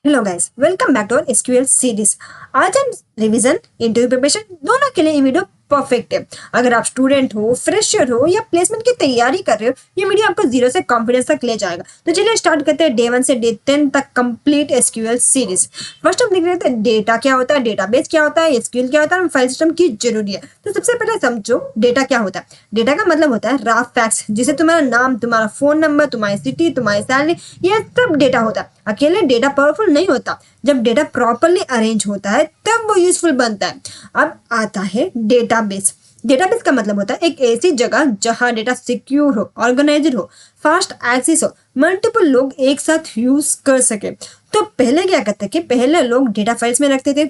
Hello guys, welcome back to our SQL series. आज हम revision, interview preparation दोनों के लिए ये वीडियो परफेक्ट है। अगर आप स्टूडेंट हो, फ्रेशर हो या प्लेसमेंट की तैयारी कर रहे हो, ये वीडियो आपको जीरो से कॉन्फिडेंस तक ले जाएगा। तो चलिए स्टार्ट करते हैं डे 1 से डे 10 तक कंप्लीट एसक्यूएल सीरीज। फर्स्ट हम देख रहे थे डेटा क्या होता है, डेटाबेस क्या होता है, एसक्यूएल क्या होता है, फाइल सिस्टम की जरूरी है। तो सबसे पहले समझो डेटा क्या होता है। डेटा का मतलब होता है रॉ फैक्ट्स, जिसे तुम्हारा नाम, तुम्हारा फोन नंबर, तुम्हारी सिटी, तुम्हारी सैलरी, ये सब डेटा होता है। अकेले डेटा पावरफुल नहीं होता, जब डेटा प्रॉपरली अरेंज होता है तब वो यूजफुल बनता है। अब आता है डेटाबेस। डेटाबेस का मतलब होता है एक ऐसी जगह जहां डेटा सिक्योर हो, ऑर्गेनाइज्ड हो, फास्ट एक्सेस हो, मल्टीपल लोग एक साथ यूज कर सके। तो पहले क्या करते कि पहले लोग डेटा फाइल्स में रखते थे,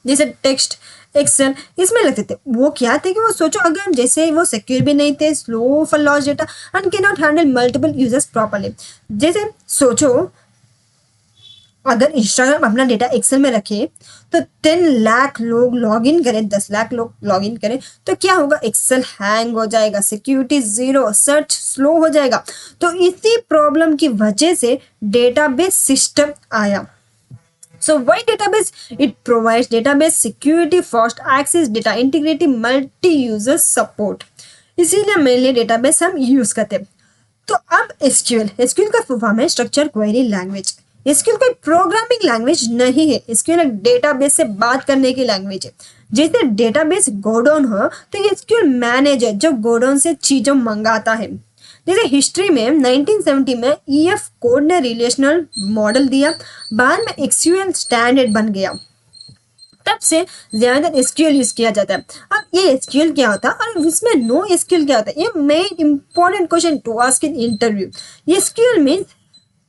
जैसे टेक्स्ट, एक्सेल, इसमें रखते थे। वो क्या थे कि वो सोचो, अगर जैसे वो सिक्योर भी नहीं थे, slow for loss data and can not handle multiple users properly. जैसे सोचो, अगर इंस्टाग्राम अपना डेटा एक्सेल में रखे तो 10 लाख लोग लॉग इन करें, 10 लाख लोग लॉग इन करें तो क्या होगा? एक्सेल हैंग हो जाएगा, सिक्योरिटी जीरो, सर्च स्लो हो जाएगा। तो इसी प्रॉब्लम की वजह से डेटाबेस सिस्टम आया। So why database? It provides database security, fast access, data integrity, multi-user support. इसीलिए मेनली डेटाबेस हम यूज करते हैं। तो अब एसक्यूएल का फुल फॉर्म है स्ट्रक्चर क्वेरी लैंग्वेज। एसक्यूएल कोई प्रोग्रामिंग लैंग्वेज नहीं है, एसक्यूएल एक डेटाबेस से बात करने की लैंग्वेज है। जैसे डेटाबेस गोडाउन हो तो एसक्यूएल मैनेजर जो गोडाउन से चीजों मंगाता है। जैसे हिस्ट्री में 1970 में ईएफ कोड ने रिलेशनल मॉडल दिया, बाद में एक्सक्यूएल स्टैंडर्ड बन गया, तब से ज्यादातर एसक्यूएल यूज किया जाता है। अब ये एसक्यूएल क्या होता है और इसमें नो एसक्यूएल क्या होता है? ये main important question to ask in interview. SQL means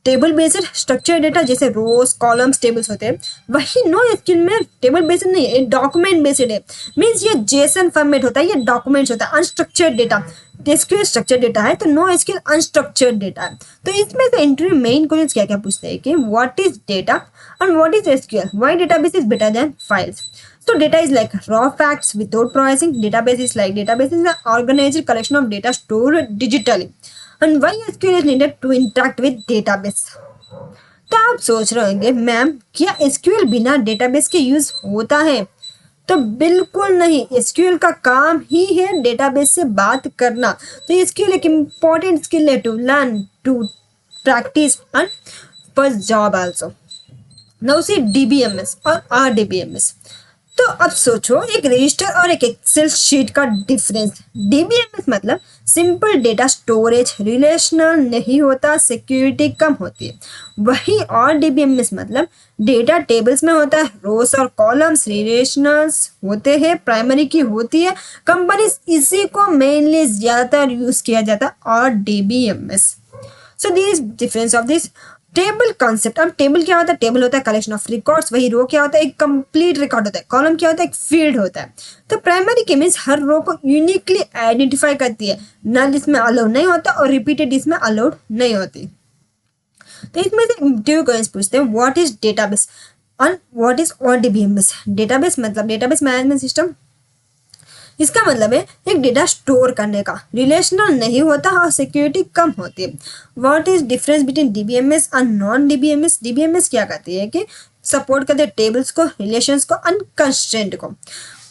table based structure data, जैसे रोज, कॉलम्स, टेबल्स होते हैं। वही नो एसक्यूएल में टेबल बेस्ड नहीं है, डॉक्यूमेंट बेस्ड है। मीन्स ये जेसन फॉर्मेट होता है, ये डॉक्यूमेंट्स होता है, unstructured data. SQL structured data है तो नो एसक्यूएल अनस्ट्रक्चर्ड डेटा है। तो इसमें से इंटरव्यू मेन क्वेश्चन क्या क्या पूछते हैं कि what is data and what is SQL, why database is better than files. So data is like raw facts without processing. Database is like database is an organized collection of data stored digitally. And why SQL is needed to interact with database? तो आप सोच रहे होंगे ma'am क्या SQL बिना database के use होता है? तो बिल्कुल नहीं, एसक्यूएल का काम ही है डेटाबेस से बात करना। तो एसक्यूएल एक इम्पॉर्टेंट स्किल है to learn, to practice and for job also. Now see DBMS और आरडीबीएमएस। तो अब सोचो एक रजिस्टर और एक एक्सेल शीट का डिफरेंस। डीबीएमएस मतलब सिंपल डेटा स्टोरेज, रिलेशनल नहीं होता, सिक्योरिटी कम होती है। वही और डीबीएमएस मतलब डेटा टेबल्स में होता है, रोज और कॉलम्स रिलेशनल्स होते हैं, प्राइमरी की होती है। कंपनीज इसी को मेनली ज्यादातर यूज किया जाता है और DBMS. So this difference of this table concept. अब टेबल क्या होता है? टेबल होता है कलेक्शन ऑफ रिकॉर्ड्स। वही रो क्या होता है? एक कंप्लीट रिकॉर्ड होता है। कॉलम क्या होता है? एक फील्ड होता है। तो प्राइमरी की मीन्स हर रो को यूनिकली आइडेंटिफाई करती है, नल इसमें अलाउड नहीं होता और रिपीटेड इसमें अलाउड नहीं होती। तो इसमें से इंटरव्यू क्वेश्चन पूछते हैं what is database and what is RDBMS. Database मतलब डेटाबेस मैनेजमेंट सिस्टम। इसका मतलब है एक डेटा स्टोर करने का, रिलेशनल नहीं होता और सिक्योरिटी कम होती है। What is difference between DBMS and non DBMS? DBMS क्या करती है कि सपोर्ट करते हैं टेबल्स को, रिलेशंस को, अनकंस्ट्रेंट को।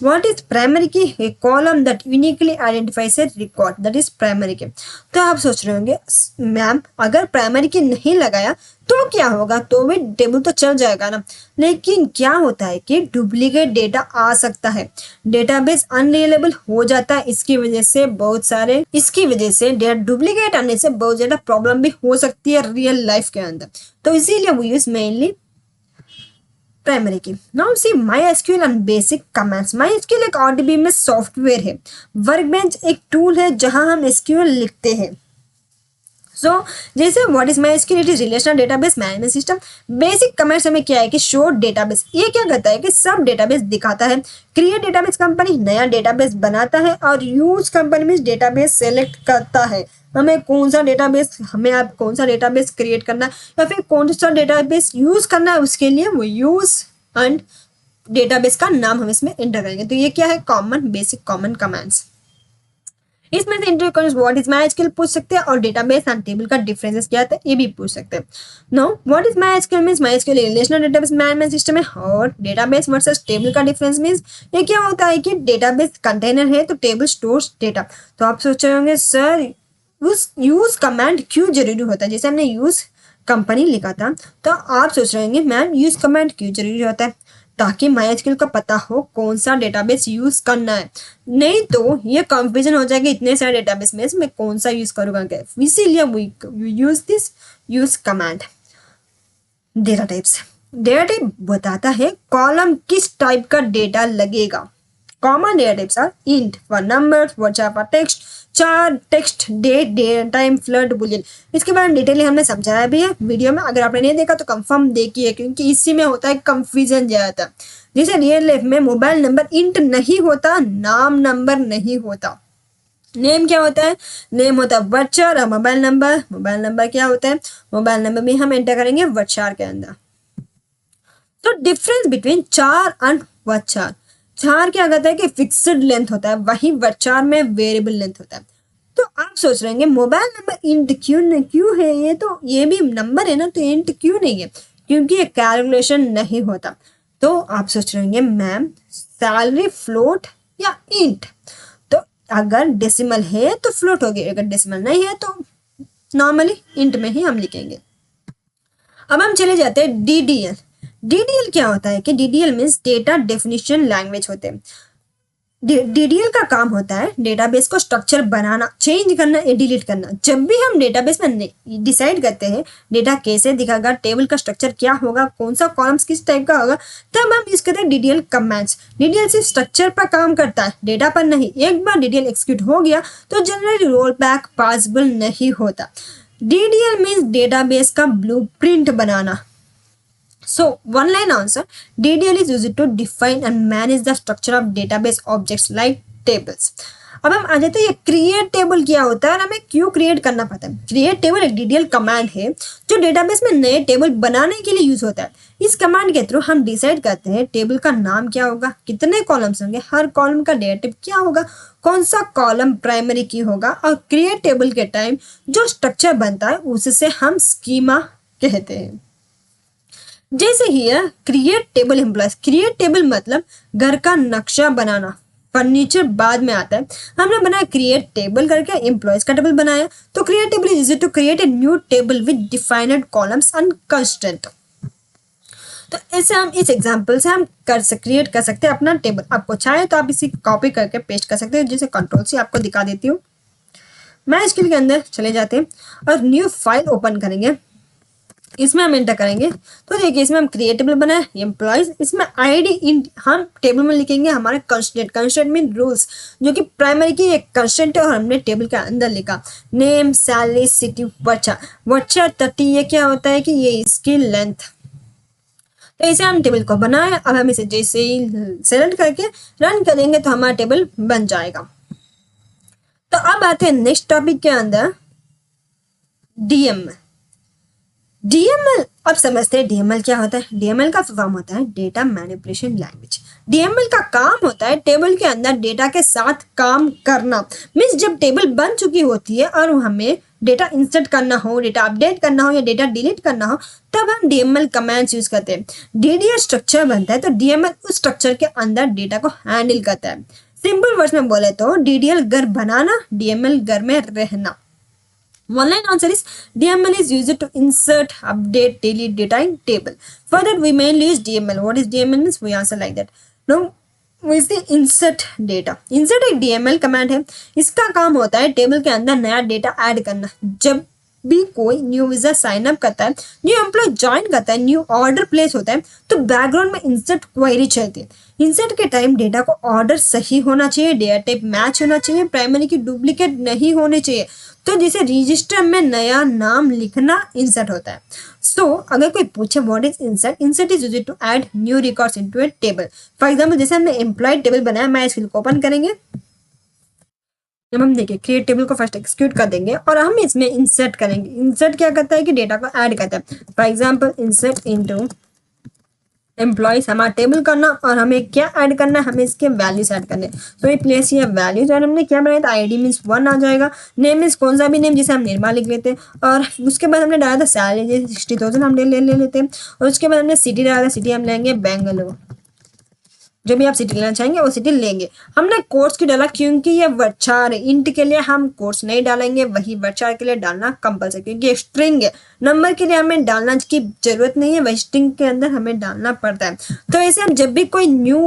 What is primary key? A column that uniquely identifies a record, that is primary key. तो आप सोच रहे होंगे मैम अगर प्राइमरी की नहीं लगाया तो क्या होगा? तो भी टेबल तो चल जाएगा ना। लेकिन क्या होता है कि डुप्लीकेट डेटा आ सकता है, डेटाबेस अनरिलायबल हो जाता है। इसकी वजह से डुप्लीकेट आने से बहुत ज्यादा प्रॉब्लम भी हो सकती है रियल लाइफ के अंदर। तो इसीलिए वो यूज मेनली प्राइमरी की। Now see MySQL and basic commands. MySQL एक आरडीबीएमएस सॉफ्टवेयर है। वर्कबेंच एक टूल है जहां हम एसक्यूएल लिखते हैं। सो जैसे what is MySQL? It is relational database management system. Basic commands हमें क्या है कि शो डेटाबेस। ये क्या करता है कि सब डेटाबेस दिखाता है। क्रिएट डेटाबेस कंपनी नया डेटाबेस बनाता है और यूज कंपनी में डेटाबेस सेलेक्ट करता है हमें कौन सा डेटाबेस, हमें आप कौन सा डेटाबेस क्रिएट करना है या फिर कौन सा डेटाबेस यूज करना है, उसके लिए वो यूज एंड डेटाबेस का नाम हम इसमें एंटर करेंगे। तो ये क्या है? Common basic common commands. इसमें से इंटरक्वेंस व्हाट इज माई पूछ सकते हैं और डेटाबेस एंड टेबल का डिफरेंसेस क्या होता है ये भी पूछ सकते हैं। Know what is my means my relational database management system है और डेटाबेस वर्सेस टेबल का डिफरेंस मीन्स ये क्या होता है कि डेटाबेस कंटेनर है तो टेबल स्टोर्स डेटा। तो आप सोच रहे होंगे सर यूज कमांड क्यों जरूरी होता है, जैसे हमने यूज कंपनी लिखा था तो आप सोच रहे होंगे मैम यूज कमांड क्यों जरूरी होता है, ताकि माइस्क्यूएल का पता हो कौन सा डेटाबेस यूज करना है, नहीं तो ये कंफ्यूजन हो जाएगा इतने सारे डेटाबेस में मैं कौन सा यूज करूंगा क्या, इसीलिए we use this use command. Data types, data type बताता है कॉलम किस टाइप का डेटा लगेगा। Common data types are int for numbers, WhatsApp for text, char text, date, time, float, boolean. इसके बारे में डिटेल हमने समझाया भी है वीडियो में, अगर आपने नहीं देखा तो कंफर्म देखिए क्योंकि इसी में होता है कंफ्यूजन ज्यादा। जैसे रियल लाइफ में मोबाइल नंबर इंट नहीं होता, नाम नंबर नहीं होता। नेम क्या होता है, नेम होता है वर्चर और मोबाइल नंबर क्या होता है, मोबाइल नंबर भी हम एंटर करेंगे वर्चर के अंदर। तो डिफरेंस बिटवीन चार एंड वर्चर, चार क्या कहता है कि फिक्स्ड लेंथ होता है, वही वर्चर में वेरिएबल लेंथ होता है। तो आप सोच रहे हैं मोबाइल नंबर इंट क्यों है, ये तो ये भी नंबर है ना तो इंट क्यों नहीं है, क्योंकि ये कैलकुलेशन नहीं होता। तो आप सोच रहे हैं मैम सैलरी फ्लोट या इंट, तो अगर डेसिमल है तो फ्लोट होगी, अगर डेसिमल नहीं है तो नॉर्मली इंट में ही हम लिखेंगे। अब हम चले जाते हैं डीडीएल। डीडीएल क्या होता है कि DDL means data definition language होते हैं। डीडीएल का काम होता है डेटाबेस को स्ट्रक्चर बनाना, चेंज करना या डिलीट करना। जब भी हम डेटाबेस में डिसाइड करते हैं डेटा कैसे दिखागा, टेबल का स्ट्रक्चर क्या होगा, कौन सा कॉलम्स किस टाइप का होगा, तब हम यूज करते हैं डीडीएल कमांड्स। डीडीएल सिर्फ स्ट्रक्चर पर काम करता है, डेटा पर नहीं। एक बार डीडीएल एक्सिक्यूट हो गया तो जनरली रोल बैक पॉसिबल नहीं होता। डीडीएल मीन्स डेटाबेस का blueprint banana. So, one line answer, DDL is used to define and manage the structure of database objects like tables. अब हम आ जाते हैं ये क्रिएट टेबल क्या होता है और हमें क्यों क्रिएट करना पड़ता है। क्रिएट टेबल एक डीडीएल कमांड है जो डेटाबेस में नए टेबल बनाने के लिए यूज होता है। इस कमांड के थ्रू हम डिसाइड करते हैं टेबल का नाम क्या होगा, कितने कॉलम्स होंगे, हर कॉलम का डेटा टाइप क्या होगा, कौन सा कॉलम प्राइमरी की होगा, और क्रिएट टेबल के टाइम जो स्ट्रक्चर बनता है उससे हम स्कीमा कहते हैं। जैसे here create table employees, create table मतलब घर का नक्शा बनाना, फर्नीचर बाद में आता है। हमने बनाया क्रिएट टेबल करके एम्प्लॉयज का टेबल बनाया, तो create table is to create a new table with defined columns and constant. तो ऐसे हम इस एग्जांपल से हम क्रिएट कर सकते हैं अपना टेबल। आपको चाहे तो आप इसी कॉपी करके पेस्ट कर सकते हैं, जैसे कंट्रोल से आपको दिखा देती हूँ। मैं स्किल के अंदर चले जाते हैं और न्यू फाइल ओपन करेंगे, इसमें हम एंटर करेंगे तो देखिए इसमें हम क्रिएट टेबल बनाए एम्प्लॉयज, इसमें आईडी इन हम टेबल में लिखेंगे हमारे कंस्टेंट। कंस्टेंट मीन रूल्स, जो कि प्राइमरी की एक कंस्टेंट है और हमने टेबल के अंदर लिखा। नेम, सैलरी, सिटी, वर्चर 30, ये क्या होता है कि ये इसकी लेंथ। तो इसे हम टेबल को बनाए। अब हम इसे जैसे ही सेलेक्ट करके रन करेंगे तो हमारा टेबल बन जाएगा। तो अब आते हैं नेक्स्ट टॉपिक के अंदर, डीएमएल। डीएमएल अब समझते हैं डीएमएल क्या होता है। डीएमएल का फॉर्म होता है डेटा मैनिपुलेशन लैंग्वेज। डीएमएल का काम होता है टेबल के अंदर डेटा के साथ काम करना। मीन्स जब टेबल बन चुकी होती है और हमें डेटा इंसर्ट करना हो, डेटा अपडेट करना हो या डेटा डिलीट करना हो, तब हम डीएमएल कमांड्स यूज करते हैं। डीडीएल स्ट्रक्चर बनता है तो डीएमएल उस स्ट्रक्चर के अंदर डेटा को हैंडल करता है। सिंपल वर्ड्स में बोले तो डीडीएल घर बनाना, डीएमएल घर में रहना। One line answer is DML is used to insert, update, delete data in table. For that we mainly use DML. What is DML means? We answer like that. Now we see insert data. Insert एक DML command है। इसका काम होता है table के अंदर नया data add करना। जब भी कोई न्यू यूजर साइन अप करता है, न्यू एम्प्लॉय ज्वाइन करता है, न्यू ऑर्डर प्लेस होता है, तो बैकग्राउंड में इंसर्ट क्वेरी चलती है। इंसर्ट के टाइम डेटा को ऑर्डर सही होना चाहिए, डेटा टाइप मैच होना चाहिए, प्राइमरी की डुप्लीकेट नहीं होने चाहिए। तो जैसे रजिस्टर में नया नाम लिखना इंसर्ट होता है। सो अगर कोई पूछे what is insert, insert is used to add new records into a table. For example जैसे हमने एम्प्लॉय टेबल बनाया, मैं इसको ओपन करेंगे। जब हम देखिए क्रिएट टेबल को फर्स्ट एक्सिक्यूट कर देंगे और हम इसमें इंसर्ट करेंगे। इंसर्ट क्या करता है कि डेटा को ऐड करता है। For example insert into employees हमारा टेबल करना और हमें क्या ऐड करना है, हमें इसके वैल्यूज ऐड करने। तो ये प्लेस ये वैल्यूज और हमने क्या बनाया था, आईडी मीन्स 1 आ जाएगा। नेम मीन्स कौन सा भी नेम, जिसे हम निर्मा लिख लेते हैं। और उसके बाद हमने डाला था सैलरी, जैसे 60,000 हम ले लेते हैं। और उसके बाद हमने सिटी डाला था, सिटी हम लेंगे बेंगलुरु। जो भी आप सिटी लेना चाहेंगे वो सिटी लेंगे। हमने कोर्स की डाला क्योंकि ये वर्चार है, इंट के लिए हम कोर्स नहीं डालेंगे, वही वर्चार के लिए डालना कंपलसरी, क्योंकि ये स्ट्रिंग है। नंबर के लिए हमें डालना की जरूरत नहीं है, वही स्ट्रिंग के अंदर हमें डालना पड़ता है। तो ऐसे हम जब भी कोई न्यू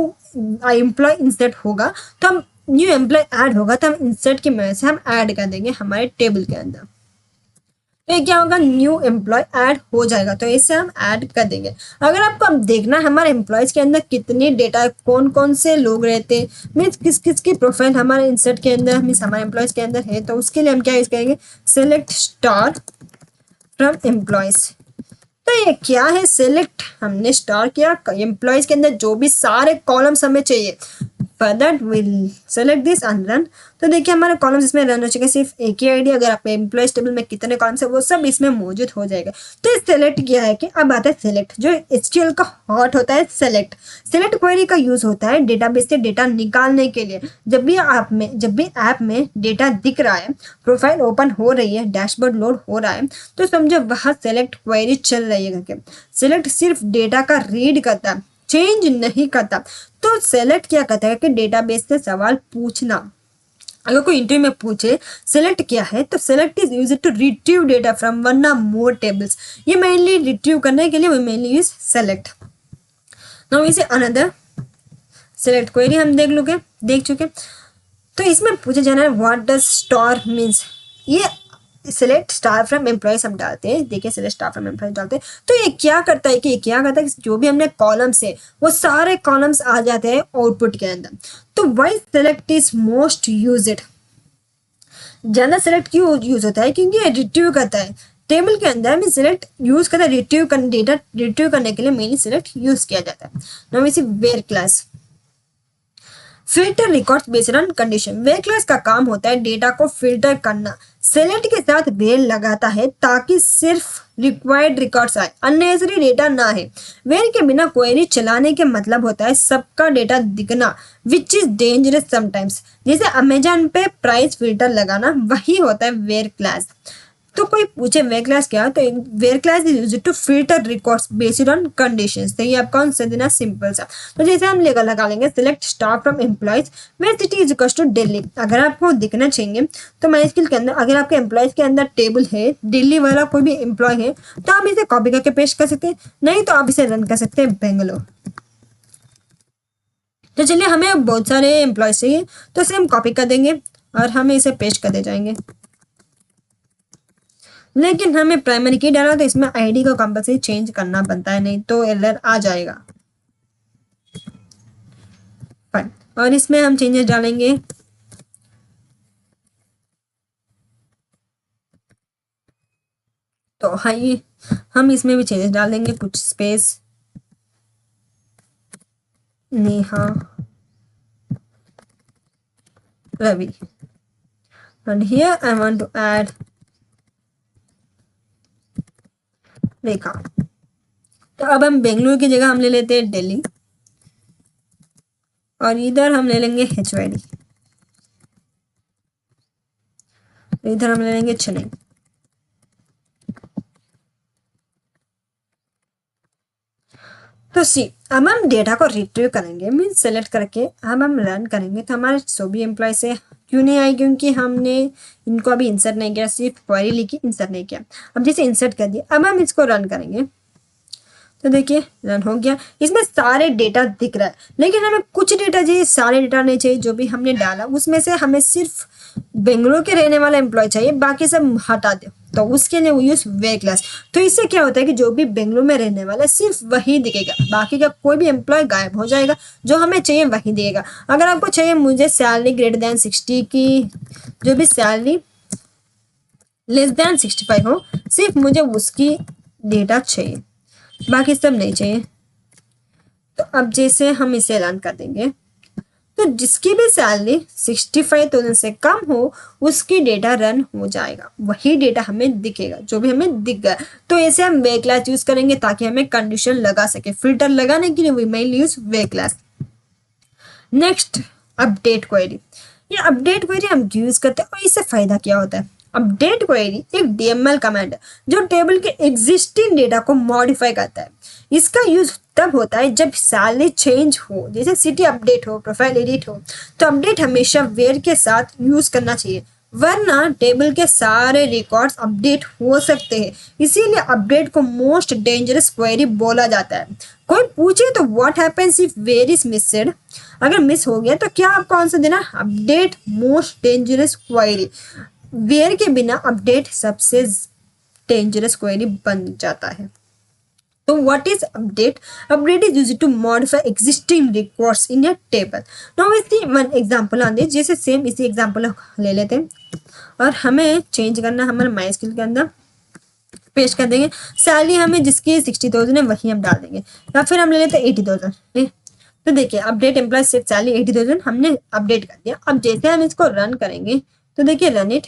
एम्प्लॉय इंसर्ट होगा, तो हम न्यू एम्प्लॉय ऐड होगा तो हम इंसर्ट की मदद से हम ऐड कर देंगे हमारे टेबल के अंदर। तो ये क्या होगा, न्यू एम्प्लॉय ऐड हो जाएगा, तो इससे हम ऐड कर देंगे। अगर आपको अब देखना है हमारे एम्प्लॉयज के अंदर कितनी डेटा, कौन कौन से लोग रहते हैं, मीन्स किस किस की प्रोफाइल हमारे इंसर्ट के अंदर, मीन्स हमारे एम्प्लॉयज के अंदर है, तो उसके लिए हम क्या यूज करेंगे, सेलेक्ट स्टार फ्रॉम एम्प्लॉयज। तो ये क्या है, सेलेक्ट हमने स्टार किया एम्प्लॉयज के अंदर जो भी सारे कॉलम्स हमें चाहिए, for that will select this and run. तो देखिए हमारे कॉलम्स इसमें रन हो चुके हैं, सिर्फ एक ही आईडी, अगर आपके एम्प्लॉयज टेबल में कितने कॉलम्स है वो सब इसमें मौजूद हो जाएगा। तो सेलेक्ट किया है कि अब आता है सेलेक्ट, जो एचटीएमएल का हॉट होता है सेलेक्ट। सेलेक्ट क्वेरी का यूज होता है डेटाबेस से डेटा निकालने के लिए। जब भी ऐप में डेटा दिख रहा है, प्रोफाइल ओपन हो रही है, डैशबोर्ड लोड हो रहा है, तो समझो वहाँ सेलेक्ट क्वेरी चल रही है करके। सेलेक्ट सिर्फ डेटा का रीड करता है, चेंज नहीं करता। तो सेलेक्ट क्या करता है कि डेटाबेस से सवाल पूछना। अगर कोई इंटरव्यू में पूछे सेलेक्ट क्या है, तो select is used to retrieve data from one or more tables. ये मेनली रिट्रीव करने के लिए we mainly use select. Now इसे अनदर सेलेक्ट क्वेरी हम देख चुके। तो इसमें पूछे जाना है व्हाट डज स्टार मीन्स। ये सेलेक्ट स्टार फ्रॉम एम्प्लॉयज हम डालते हैं, देखिए सेलेक्ट स्टार फ्रॉम एम्प्लॉयज डालते हैं, तो ये क्या करता है कि जो भी हमने कॉलम्स है वो सारे कॉलम्स आ जाते हैं आउटपुट के अंदर। तो why select is most used, ज्यादा सेलेक्ट क्यों यूज होता है, क्योंकि ये रिट्रीव करता है टेबल के अंदर में, सेलेक्ट यूज करता है डेटा रिट्रीव करने के लिए मेनली सेलेक्ट यूज किया जाता है। नाउ इसी where clause filter records based on condition. Where clause का काम होता है डेटा को फिल्टर करना। सेलेक्ट के साथ वेयर लगाता है ताकि सिर्फ रिक्वायर्ड रिकॉर्ड्स आए, अननेसेसरी डेटा ना है। वेयर के बिना क्वेरी चलाने के मतलब होता है सबका डेटा दिखना, विच इज डेंजरस समटाइम्स। जैसे अमेजन पे प्राइस फिल्टर लगाना, वही होता है वेयर क्लास। तो कोई पूछे वेयर क्लास क्या, तो where clause is used to filter records based on conditions. तो ये आपका आंसर देना सिंपल सा। तो जैसे हम लेकर लगा लेंगे select star from employees where city is equal to Delhi. अगर आपको दिखना चाहिए तो माई स्किल के अंदर अगर आपके एम्प्लॉयज के अंदर टेबल है, दिल्ली वाला कोई भी एम्प्लॉय है, तो आप इसे कॉपी करके पेस्ट कर सकते हैं, नहीं तो आप इसे रन कर सकते हैं बेंगलोर। तो चलिए हमें बहुत सारे एम्प्लॉयज चाहिए, तो इसे हम कॉपी कर देंगे और हमें इसे पेस्ट कर दे जाएंगे। लेकिन हमें प्राइमरी की डाला तो इसमें आईडी को कंपलसरी चेंज करना बनता है, नहीं तो एरर आ जाएगा। फाइन, और इसमें हम चेंजेस डालेंगे। तो हाई हम इसमें भी चेंजेस डाल देंगे, कुछ space Neha Ravi, and here I want to add Rekha. तो अब हम बेंगलुरु की जगह हम ले लेते हैं दिल्ली, और इधर हम ले लेंगे HYD, इधर हम ले लेंगे चेन्नई। तो सी अब हम डेटा को रिट्रीव करेंगे, मीन्स सेलेक्ट करके हम रन करेंगे, तो हमारे सो भी एम्प्लॉय से क्यों नहीं आई, क्योंकि हमने इनको अभी इंसर्ट नहीं किया, सिर्फ क्वेरी लिखी, इंसर्ट नहीं किया। अब जैसे इंसर्ट कर दिया, अब हम इसको रन करेंगे, तो देखिए रन हो गया। इसमें सारे डेटा दिख रहा है, लेकिन हमें कुछ डेटा चाहिए, सारे डेटा नहीं चाहिए। जो भी हमने डाला उसमें से हमें सिर्फ बेंगलुरु के रहने वाला एम्प्लॉय चाहिए, बाकी सब हटा दो। तो उसके लिए वो यूज वेयर क्लास। तो इससे क्या होता है कि जो भी बेंगलुरु में रहने वाला है सिर्फ वही दिखेगा, बाकी का कोई भी एम्प्लॉय गायब हो जाएगा, जो हमें चाहिए वही दिखेगा। अगर आपको चाहिए मुझे सैलरी ग्रेटर देन 60 की, जो भी सैलरी लेस देन 65 हो, सिर्फ मुझे उसकी डेटा चाहिए, बाकी सब नहीं चाहिए। तो अब जैसे हम इसे रन कर देंगे, तो तो जिसकी भी सैलरी 65,000 से कम हो उसकी डेटा रन हो जाएगा, वही डेटा हमें दिखेगा जो भी हमें दिख गया। तो ऐसे हम वे क्लास यूज करेंगे ताकि हमें कंडीशन लगा सके। फिल्टर लगाने के लिए we mainly use where clause. Next, update query. ये अपडेट क्वेरी हम यूज करते हैं और इससे फायदा क्या होता है। अपडेट क्वेरी एक डीएमएल कमांड है जो टेबल के एग्जिस्टिंग डेटा को मॉडिफाई करता है। इसका यूज तब होता है जब सैलरी चेंज हो, जैसे सिटी अपडेट हो, प्रोफाइल एडिट हो। तो अपडेट हमेशा वेयर के साथ यूज करना चाहिए, वरना टेबल के सारे रिकॉर्ड्स अपडेट हो सकते हैं। इसीलिए अपडेट को मोस्ट डेंजरस क्वेरी बोला जाता है। कोई पूछे तो what happens if where is missed, अगर मिस हो गया तो क्या आपको आंसर देना, update most dangerous query. Where के बिना अपडेट सबसे डेंजरस क्वेरी बन जाता है। तो what is update? Update is used to modify existing records in a table. Now we see one example on this. जैसे सेम इसी एग्जाम्पल ले लेते हैं और हमें चेंज करना, हमारे MySQL के अंदर पेश कर देंगे। सैलरी हमें जिसकी 60,000 है वही हम डाल देंगे, या फिर हम ले लेते हैं 80,000। तो देखिए अपडेट एम्प्लॉय सेट सैलरी 80,000 हमने अपडेट कर दिया। अब जैसे हम इसको रन करेंगे तो देखिए रन इट,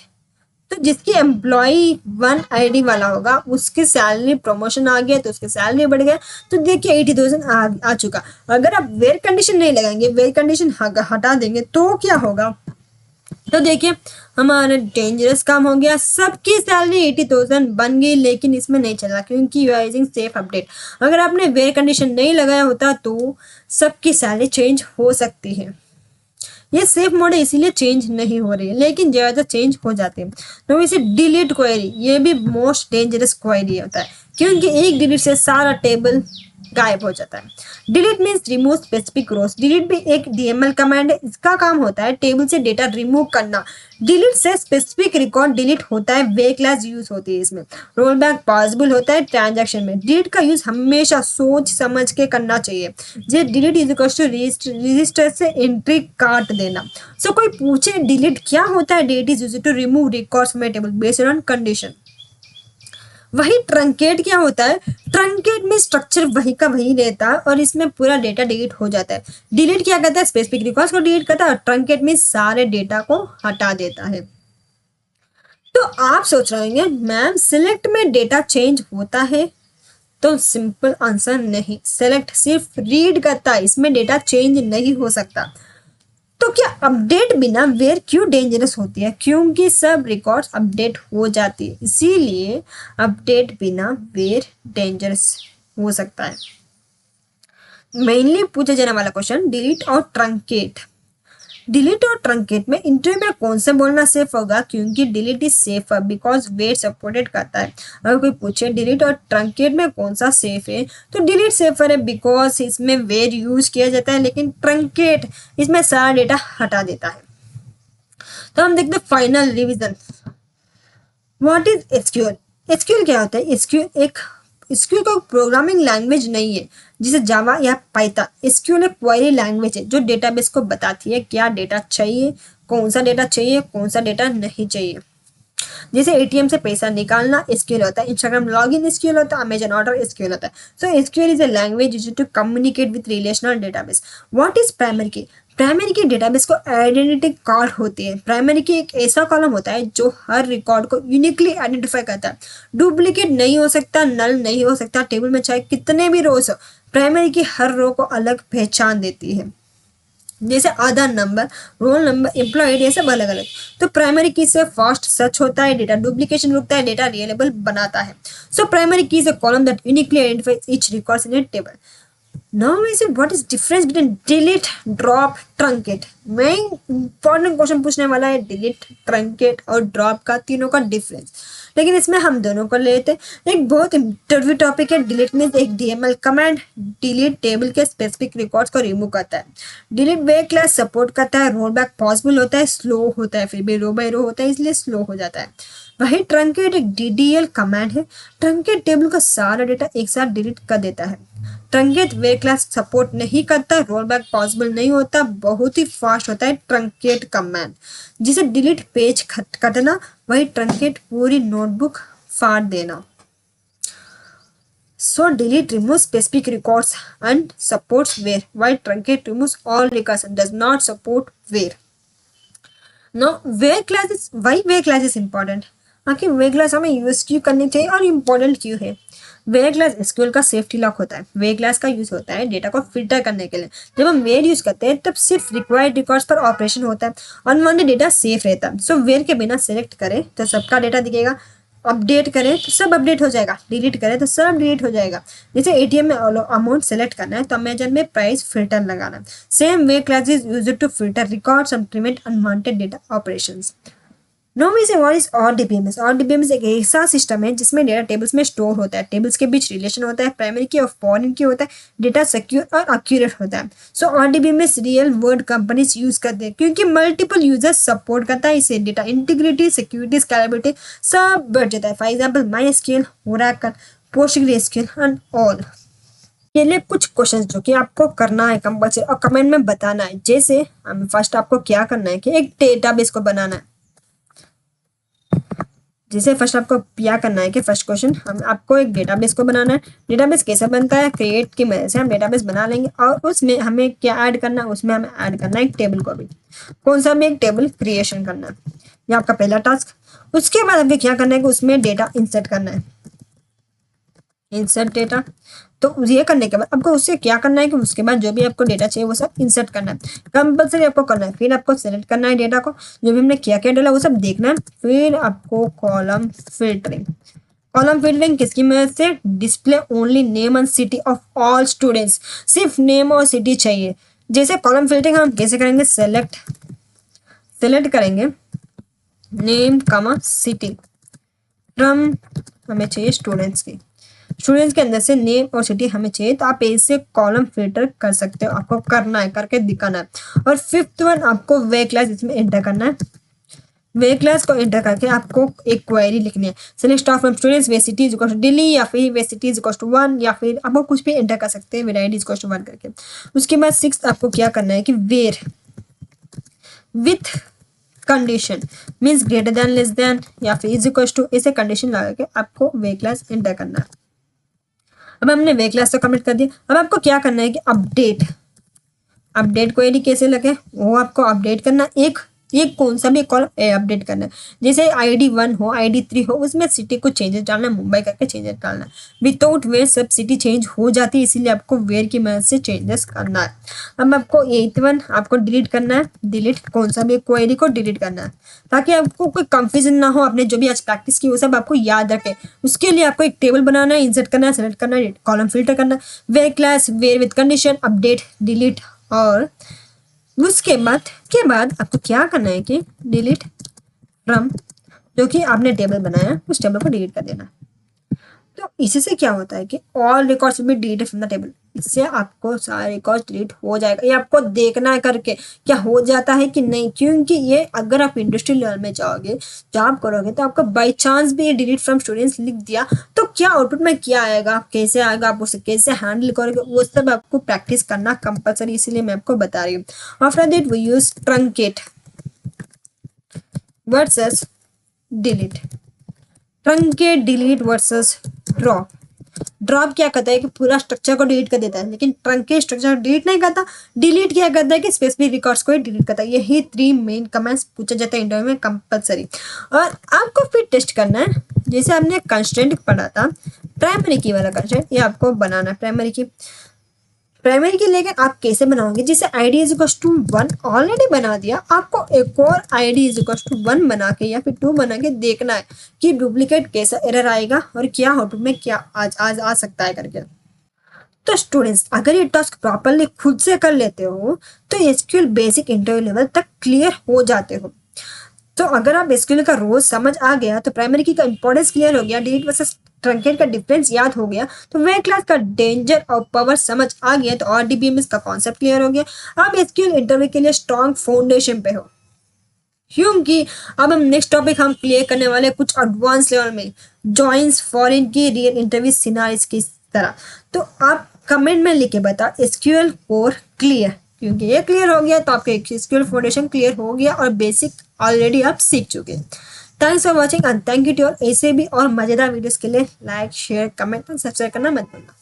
तो जिसकी एम्प्लॉय 1 आईडी वाला होगा उसकी सैलरी प्रमोशन आ गया तो उसकी सैलरी बढ़ गया। तो देखिए 80,000 आ चुका। अगर आप वेयर कंडीशन नहीं लगाएंगे, वेयर कंडीशन हटा देंगे तो क्या होगा, तो देखिए हमारा डेंजरस काम हो गया। सबकी सैलरी 80,000 बन गई, लेकिन इसमें नहीं चला क्योंकि you are using safe update. अगर आपने वेयर कंडीशन नहीं लगाया होता तो सबकी सैलरी चेंज हो सकती है। ये सेफ मोड है इसीलिए चेंज नहीं हो रही है, लेकिन ज़्यादा चेंज हो जाते हैं। तो इसे डिलीट क्वेरी, ये भी मोस्ट डेंजरस क्वेरी होता है क्योंकि एक डिलीट से सारा टेबल गायब हो जाता है। डिलीट मीन्स रिमूव स्पेसिफिक रोज। डिलीट भी एक डीएमएल कमांड है, इसका काम होता है टेबल से डेटा रिमूव करना। डिलीट से स्पेसिफिक रिकॉर्ड डिलीट होता है, वे क्लास यूज होती है इसमें। रोल बैक पॉसिबल होता है ट्रांजैक्शन में। डिलीट का यूज हमेशा सोच समझ के करना चाहिए। जे delete is equal to register से एंट्री काट देना। सो कोई पूछे डिलीट क्या होता है, delete is used to remove records from table based on condition. वही ट्रंकेट क्या होता है, ट्रंकेट में स्ट्रक्चर वही का वही रहता है और इसमें पूरा डेटा डिलीट हो जाता है। डिलीट क्या करता है, स्पेसिफिक रिकॉर्ड्स को डिलीट करता है और ट्रंकेट में सारे डेटा को हटा देता है। तो आप सोच रहे होंगे मैम सिलेक्ट में डेटा चेंज होता है, तो सिंपल आंसर नहीं। सेलेक्ट सिर्फ रीड करता है, इसमें डेटा चेंज नहीं हो सकता। तो क्या अपडेट बिना वेयर क्यों डेंजरस होती है, क्योंकि सब रिकॉर्ड्स अपडेट हो जाती है, इसीलिए अपडेट बिना वेयर डेंजरस हो सकता है। मेनली पूछा जाने वाला क्वेश्चन डिलीट और ट्रंकेट। डिलीट और ट्रंकेट में इंटरव्यू में कौन सा बोलना सेफ होगा, क्योंकि delete is safe because where supported करता है। अगर कोई पूछे डिलीट और ट्रंकेट में कौन सा सेफ है, तो डिलीट सेफर है बिकॉज इसमें वेयर यूज किया जाता है, लेकिन ट्रंकेट इसमें सारा डेटा हटा देता है। तो हम देखते हैं final revision. What is SQL? SQL क्या होता है? एसक्यूएल को प्रोग्रामिंग लैंग्वेज नहीं है जिसे जावा या पाइथन। एसक्यूएल एक क्वेरी लैंग्वेज है जो डेटाबेस को बताती है क्या डेटा चाहिए, कौन सा डेटा चाहिए, कौन सा डेटा नहीं चाहिए। जैसे एटीएम से पैसा निकालना एसक्यूएल होता है, इंस्टाग्राम लॉगिन एसक्यूएल होता है, अमेजन ऑर्डर एसक्यूएल होता है। So SQL is a language used to communicate with relational database. What is primary key? Primary key database को आइडेंटिटी कार्ड होती है। प्राइमरी की एक ऐसा कॉलम होता है जो हर रिकॉर्ड को यूनिकली आइडेंटिफाई करता है। डुप्लीकेट नहीं हो सकता, नल नहीं हो सकता। टेबल में चाहे कितने भी रोज हो, प्राइमरी की हर रो को अलग पहचान देती है। जैसे Aadhaar number, roll number, employee ID, सब अलग अलग। तो प्राइमरी की से फास्ट सर्च होता है, डेटा डुप्लीकेशन रुकता है, डेटा रिलेबल बनाता है। सो प्राइमरी की is a column that uniquely identifies each records in a table. Now we see what is difference between delete, drop, truncate। मैं इंपॉर्टेंट क्वेश्चन पूछने वाला है डिलीट, ट्रंकेट और ड्रॉप का, तीनों का डिफरेंस। लेकिन इसमें हम दोनों को लेते हैं। एक बहुत इंटरव्यू टॉपिक है। डिलीट मीन्स एक डीएमएल कमांड डिलीट टेबल के स्पेसिफिक रिकॉर्ड्स को रिमूव करता है। डिलीट वे क्लास सपोर्ट करता है, रोल बैक पॉसिबल होता है, स्लो होता है, फिर भी रो बाय रो होता है इसलिए स्लो हो जाता है। वही ट्रंकेट एक डीडीएल कमांड है। ट्रंकेट टेबल का सारा डेटा एक साथ डिलीट कर देता है। ट्रंकेट वे क्लास सपोर्ट नहीं करता, रोल बैक पॉसिबल नहीं होता, बहुत ही फास्ट होता है ट्रंकेट कमांड। जिसे डिलीट पेज कटना, वही ट्रंकेट पूरी नोटबुक फाड़ देना। So delete removes specific records and supports where, while truncate removes all records and does not support where. Now where class is, why where class is important? आखिर where class हमें use क्यों करनी चाहिए और important क्यों है? where class SQL का safety lock होता है। where class का यूज होता है डेटा को फिल्टर करने के लिए। जब हम where यूज करते हैं तब सिर्फ रिक्वायर्ड रिकॉर्ड्स पर ऑपरेशन होता है, अनवांटेड डेटा सेफ रहता है। सो where के बिना सेलेक्ट करें तो सबका डेटा दिखेगा, अपडेट करें तो सब अपडेट हो जाएगा, डिलीट करें तो सब डिलीट हो जाएगा। जैसे एटीएम में अमाउंट सेलेक्ट करना है तो अमेजन में प्राइस फिल्टर लगाना है। Same way clause is used to filter records and prevent unwanted data operations. No me say what is RDBMS? RDBMS एक ऐसा सिस्टम है जिसमें डेटा टेबल्स में स्टोर होता है, टेबल्स के बीच रिलेशन होता है, प्राइमरी की और फॉरेन की होता है, डेटा सिक्योर और एक्यूरेट होता है। सो RDBMS real world companies use करते हैं क्योंकि मल्टीपल यूजर्स सपोर्ट करता है इसे। डेटा इंटीग्रिटी, सिक्योरिटी, स्केलेबिलिटी सब बढ़ जाता है। For example MySQL, Oracle, PostgreSQL and all. ये लिए कुछ क्वेश्चंस जो कि आपको करना है कंपल्सरी और कमेंट में बताना है। जैसे फर्स्ट आपको क्या करना है कि एक डेटाबेस को बनाना है। जैसे फर्स्ट आपको क्या करना है कि फर्स्ट क्वेश्चन हम आपको एक डेटाबेस को बनाना है। डेटाबेस कैसे बनता है? क्रिएट की मदद से हम डेटाबेस बना लेंगे और उसमें हमें क्या ऐड करना है? उसमें हमें ऐड करना है एक टेबल को भी। कौन सा भी एक टेबल क्रिएशन करना है, ये आपका पहला टास्क। उसके बाद आपको क्या करना है कि उसमें डेटा इंसर्ट करना है, इंसर्ट डेटा। तो ये करने के बाद आपको उससे क्या करना है कि उसके बाद जो भी आपको डेटा चाहिए वो सब इंसर्ट करना है, कंपल्सरी आपको करना है। फिर आपको सेलेक्ट करना है डेटा को, जो भी हमने क्या क्या डाला वो सब देखना है। फिर आपको कॉलम फिल्टरिंग, कॉलम फिल्टरिंग किसकी मदद से? Display only name and city of all students, सिर्फ नेम और सिटी चाहिए। जैसे कॉलम फिल्टरिंग हम कैसे करेंगे? सेलेक्ट करेंगे नेम कमा सिटी फ्रॉम, हमें चाहिए स्टूडेंट्स की, स्टूडेंट्स के अंदर से नेम और सिटी हमें चाहिए। तो आप इससे कॉलम फिल्टर कर सकते हो, आपको करना है, करके दिखाना है। और फिफ्थ वन आपको वे क्लास इसमें एंटर करना है। वे क्लास को एंटर करके आपको एक क्वेरी लिखनी है। Select staff from students where city is equal to Delhi, या फिर where city is equal to 1, या फिर आपको कुछ भी एंटर कर सकते हैं वेराइटी इज इक्वल टू 1 करके। उसके बाद सिक्स आपको क्या करना है कि where with condition means greater than, less than, या फिर इज इक्वल टू, ऐसे कंडीशन लगा के आपको वे क्लास एंटर करना है। अब हमने वे क्लास तो कमिट कर दिया। अब आपको क्या करना है कि अपडेट क्वेरी कैसे लगे वो आपको अपडेट करना। एक कौन सा भी कॉलम अपडेट करना है। जैसे ID1 हो, ID3 हो, उसमें सिटी को चेंजेस डालना है, मुंबई करके चेंजेस डालना है। विदाउट वेयर सब सिटी चेंज हो जाती है, इसीलिए आपको वेयर की मदद से चेंजेस करना है। अब आपको 8th आपको डिलीट करना है, डिलीट कौन सा भी क्वेरी को डिलीट करना है ताकि आपको कोई कंफ्यूजन ना हो। आपने जो भी आज प्रैक्टिस की वो सब आपको याद रखे। उसके लिए आपको एक टेबल बनाना है, इंसर्ट करना है, सेलेक्ट करना है, कॉलम फिल्टर करना है, where class, where with condition, update, delete. और उसके बाद आपको क्या करना है कि डिलीट फ्रॉम, जो कि आपने टेबल बनाया उस टेबल को डिलीट कर देना। तो इसी से क्या होता है कि all records will be deleted from the table. इससे आपको सारे रिकॉर्ड्स डिलीट हो जाएगा। ये आपको देखना है करके क्या हो जाता है कि नहीं, क्योंकि ये अगर आप इंडस्ट्री लेवल में जाओगे, जॉब करोगे, तो आपको बाई चांस भी डिलीट फ्रॉम स्टूडेंट्स लिख दिया तो क्या आउटपुट में क्या आएगा, कैसे आएगा, आप उसे कैसे हैंडल करोगे, वो सब आपको प्रैक्टिस करना कंपल्सरी, इसीलिए मैं आपको बता रही हूँ। After that we use truncate versus delete. Truncate delete versus drop. Drop क्या करता है कि पूरा स्ट्रक्चर को डिलीट कर देता है, लेकिन ट्रंकेट स्ट्रक्चर डिलीट नहीं करता। डिलीट क्या करता है कि स्पेसिफिक रिकॉर्ड्स को डिलीट करता है। यही 3 मेन कमेंट्स पूछा जाता है इंटरव्यू में कंपलसरी। और आपको फिर टेस्ट करना है, जैसे आपने कंस्ट्रेंट पढ़ा था प्राइमरी की वाला कंस्ट्रेंट, ये आपको बनाना है प्राइमरी की। लेकिन आप कैसे बनाओगे? जैसे ID is equal to 1 already बना दिया, आपको एक और ID इज इक्वल टू 1 बना के या फिर 2 बना के देखना है कि डुप्लीकेट कैसा एरर आएगा और क्या आउटपुट में क्या आज आ सकता है करके। तो स्टूडेंट्स अगर ये टास्क प्रॉपरली खुद से कर लेते हो तो SQL बेसिक इंटरव्यू लेवल तक क्लियर हो जाते हो। तो अगर आप SQL का रोज समझ आ गया तो प्राइमरी की का इंपॉर्टेंस क्लियर हो गया, डिलीट वर्सेस ट्रंकेट का डिफरेंस याद हो गया, तो वे क्लास का डेंजर और पावर समझ आ गया, तो RDBMS का कॉन्सेप्ट क्लियर हो गया। आप SQL इंटरव्यू के लिए स्ट्रॉन्ग फाउंडेशन पे हो, क्योंकि अब हम नेक्स्ट टॉपिक हम क्लियर करने वाले कुछ एडवांस लेवल में जॉइंस फॉरेन की रियल इंटरव्यू सिनारियोस की तरह। तो आप कमेंट में लिख के बता SQL कोर क्लियर, क्योंकि ये क्लियर हो गया तो आपके SQL फाउंडेशन क्लियर हो गया और बेसिक ऑलरेडी आप सीख चुके। Thanks for watching and thank you to all. ऐसे भी और मजेदार वीडियोस के लिए लाइक शेयर कमेंट और सब्सक्राइब करना मत भूलना।